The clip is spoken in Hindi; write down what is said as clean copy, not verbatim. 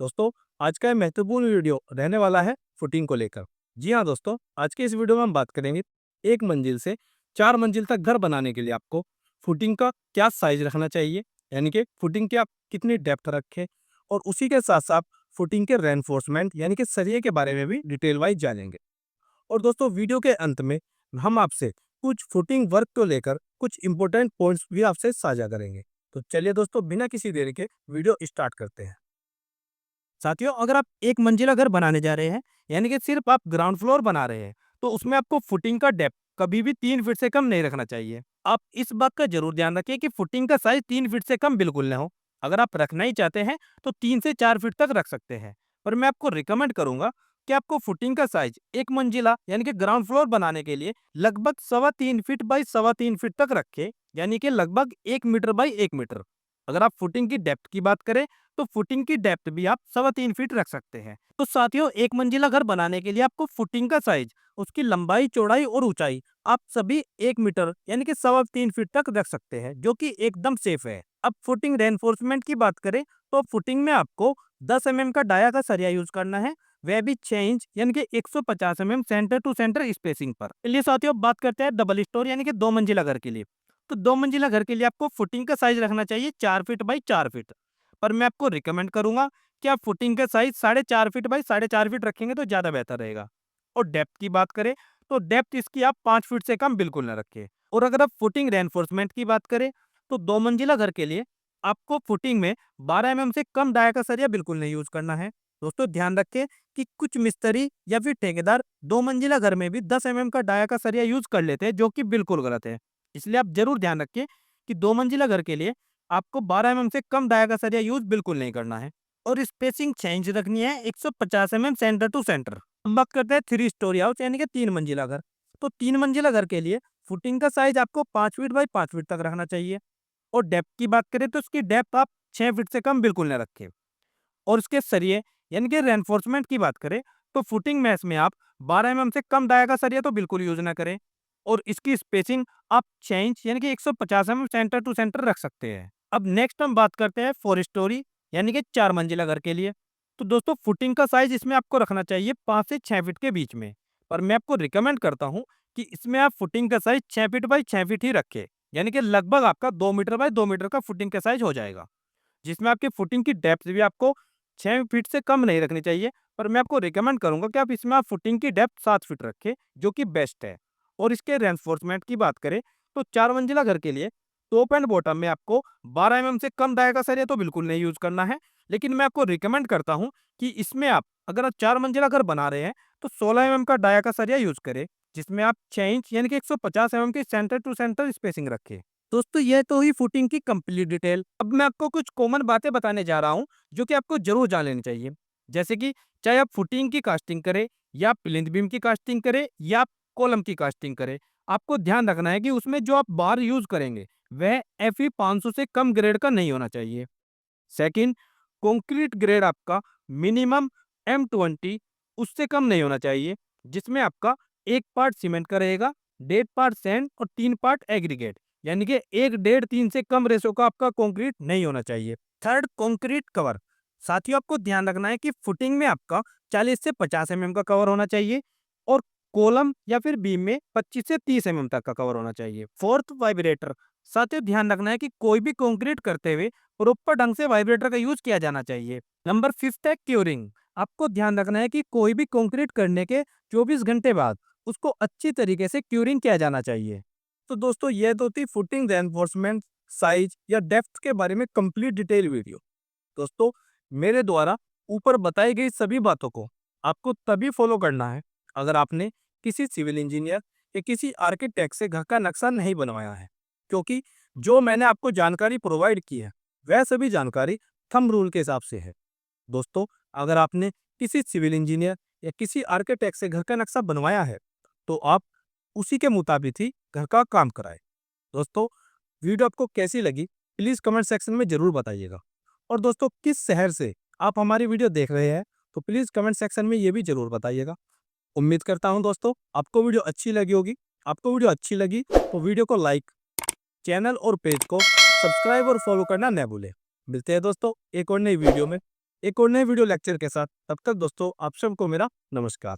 दोस्तों, आज का ये महत्वपूर्ण वीडियो रहने वाला है फुटिंग को लेकर। जी हाँ दोस्तों, आज के इस वीडियो में हम बात करेंगे एक मंजिल से 4 मंजिल तक घर बनाने के लिए आपको फुटिंग का क्या साइज रखना चाहिए, यानी कि फुटिंग की आप कितनी डेप्थ रखें, और उसी के साथ साथ फुटिंग के रेनफोर्समेंट यानी कि सरिये के बारे में भी डिटेल वाइज जानेंगे। और दोस्तों, वीडियो के अंत में हम आपसे कुछ फुटिंग वर्क को लेकर कुछ इंपॉर्टेंट पॉइंट्स भी आपसे साझा करेंगे। तो चलिए दोस्तों, बिना किसी देरी के वीडियो स्टार्ट करते हैं। साथियों, अगर आप एक मंजिला घर बनाने जा रहे हैं, यानी कि सिर्फ आप ग्राउंड फ्लोर बना रहे हैं, तो उसमें आपको फुटिंग का डेप्थ कभी भी 3 फीट से कम नहीं रखना चाहिए। आप इस बात का जरूर ध्यान रखें कि फुटिंग का साइज 3 फीट से कम बिल्कुल ना हो। अगर आप रखना ही चाहते हैं तो 3 से 4 फीट तक रख सकते हैं, पर मैं आपको रिकमेंड करूंगा कि आपको फुटिंग का साइज एक मंजिला यानी कि ग्राउंड फ्लोर बनाने के लिए लगभग 3.25 फीट बाई 3.25 फीट तक रखें, यानी कि लगभग 1 मीटर बाई 1 मीटर। अगर आप फुटिंग की डेप्थ की बात करें तो फुटिंग की डेप्थ भी आप 3.25 फीट रख सकते हैं। तो साथियों, एक मंजिला घर बनाने के लिए आपको फुटिंग का साइज, उसकी लंबाई, चौड़ाई और ऊंचाई आप सभी 1 मीटर यानी कि 3.25 फीट तक रख सकते हैं, जो कि एकदम सेफ है। अब फुटिंग रेनफोर्समेंट की बात करें तो फुटिंग में आपको 10 mm का डाया का सरिया यूज करना है, वह भी 6 इंच यानी कि 150 mm centre to centre spacing पर। चलिए साथियों, बात करते हैं डबल स्टोर यानी कि 2 मंजिला घर के लिए। तो 2 मंजिला घर के लिए आपको फुटिंग का साइज रखना चाहिए 4 फीट बाई 4 फीट, पर मैं आपको रिकमेंड करूंगा कि आप फुटिंग का साइज 4.5 फीट बाई 4.5 फीट रखेंगे तो ज्यादा बेहतर रहेगा। और डेप्थ की बात करें तो डेप्थ इसकी आप 5 फीट से कम बिल्कुल न रखें। और अगर आप फुटिंग रेनफोर्समेंट की बात करें तो 2 मंजिला घर के लिए आपको फुटिंग में 12 mm से कम डाया का सरिया बिल्कुल नहीं यूज करना है। दोस्तों, ध्यान रखें कि कुछ मिस्त्री या फिर ठेकेदार 2 मंजिला घर में भी 10 mm का डाया का सरिया यूज कर लेते हैं, जो कि बिल्कुल गलत है। इसलिए आप जरूर ध्यान रखें कि 2 मंजिला घर के लिए आपको 12 mm से कम डाया का सरिया यूज बिल्कुल नहीं करना है। और स्पेसिंग 6 इंच रखनी है, 150 mm सेंटर टू सेंटर। हम बात करते हैं 3 स्टोरी हाउस यानी कि 3 मंजिला घर। तो 3 मंजिला घर के लिए फुटिंग का साइज आपको 5 फीट बाई 5 फीट तक रखना चाहिए। और डेप्थ की बात करें तो उसकी डेप्थ आप 6 फीट से कम बिल्कुल न रखें। और उसके सरिये यानी कि रेनफोर्समेंट की बात करें तो फुटिंग मैश में आप 12 mm से कम डाया का सरिया तो बिल्कुल यूज ना करें। और इसकी स्पेसिंग आप 6 इंच यानी कि 150 mm सेंटर टू सेंटर रख सकते हैं। अब नेक्स्ट हम बात करते हैं 4 स्टोरी यानी कि 4 मंजिला घर के लिए। तो दोस्तों, फुटिंग का साइज इसमें आपको रखना चाहिए 5 से 6 फीट के बीच में, पर मैं आपको रिकमेंड करता हूँ कि इसमें आप फुटिंग का साइज 6 फीट बाई 6 फीट ही रखें, यानी कि लगभग आपका 2 मीटर बाई 2 मीटर का फुटिंग का साइज हो जाएगा, जिसमें आपकी फुटिंग की डेप्थ भी आपको 6 फीट से कम नहीं रखनी चाहिए। पर मैं आपको रिकमेंड करूंगा कि आप इसमें आप फुटिंग की डेप्थ 7 फीट रखें, जो कि बेस्ट है। और इसके रेनफोर्समेंट की बात करें तो 4 मंजिला घर के लिए टॉप एंड बॉटम में आपको 12 mm से कम डाया का सरिया तो बिल्कुल नहीं यूज करना है। लेकिन मैं आपको रिकमेंड करता हूं कि इसमें आप अगर आप 4 मंजिला घर बना रहे हैं तो 16 mm का डाया का सरिया यूज करें, जिसमें आप 6 इंच यानी कि 150 mm की सेंटर टू सेंटर स्पेसिंग रखें। दोस्तों, यह तो ही फुटिंग की कंप्लीट डिटेल। अब मैं आपको कुछ कॉमन बातें बताने जा रहा हूं जो कि आपको जरूर जान लेनी चाहिए। जैसे कि चाहे आप फुटिंग की कास्टिंग करें या प्लिंथ बीम की कास्टिंग करें या कॉलम की कास्टिंग करें, आपको ध्यान रखना है कि उसमें जो आप बार यूज करेंगे वह FE 500 से कम ग्रेड का नहीं होना चाहिए। सेकंड, कंक्रीट ग्रेड आपका मिनिमम M20 उससे कम नहीं होना चाहिए, जिसमें आपका 1 पार्ट सीमेंट का रहेगा, 1.5 पार्ट सैंड और 3 पार्ट एग्रीगेट, यानी कि 1.5-3 से कम रेशो का आपका कंक्रीट नहीं होना चाहिए। Third, concrete cover. साथियों, आपको ध्यान रखना है कि फुटिंग में आपका 40 से 50 mm का कवर होना चाहिए और कॉलम या फिर बीम में 25 से 30 mm तक का कवर होना चाहिए। Fourth, vibrator. साथियों, ध्यान रखना है कि कोई भी कंक्रीट करते हुए प्रॉपर ढंग से वाइब्रेटर का यूज किया जाना चाहिए। नंबर 5 है क्यूरिंग। आपको ध्यान रखना है कि कोई भी कंक्रीट करने के 24 घंटे बाद उसको अच्छी तरीके से क्यूरिंग किया जाना चाहिए। तो दोस्तों, यह तो थी फुटिंग रेनफोर्समेंट, साइज या डेप्थ के बारे में कंप्लीट डिटेल वीडियो। दोस्तों, मेरे द्वारा ऊपर बताई गई सभी बातों को आपको तभी फॉलो करना है अगर आपने किसी सिविल इंजीनियर या किसी आर्किटेक्ट से घर का नक्शा नहीं बनवाया है, क्योंकि जो मैंने आपको जानकारी प्रोवाइड की है वह सभी जानकारी थंब रूल के हिसाब से है। दोस्तों, अगर आपने किसी सिविल इंजीनियर या किसी आर्किटेक्ट से घर का नक्शा बनवाया है तो आप उसी के मुताबिक ही घर का काम कराएं। दोस्तों, वीडियो आपको कैसी लगी प्लीज कमेंट सेक्शन में जरूर बताइएगा। और दोस्तों, किस शहर से आप हमारी वीडियो देख रहे हैं तो प्लीज कमेंट सेक्शन में ये भी जरूर बताइएगा। उम्मीद करता हूं दोस्तों आपको वीडियो अच्छी लगी होगी। आपको वीडियो अच्छी लगी तो वीडियो को लाइक, चैनल और पेज को सब्सक्राइब और फॉलो करना न भूलें। मिलते हैं दोस्तों एक और नई वीडियो में। एक और नए वीडियो लेक्चर के साथ। तब तक दोस्तों आप सबको मेरा नमस्कार।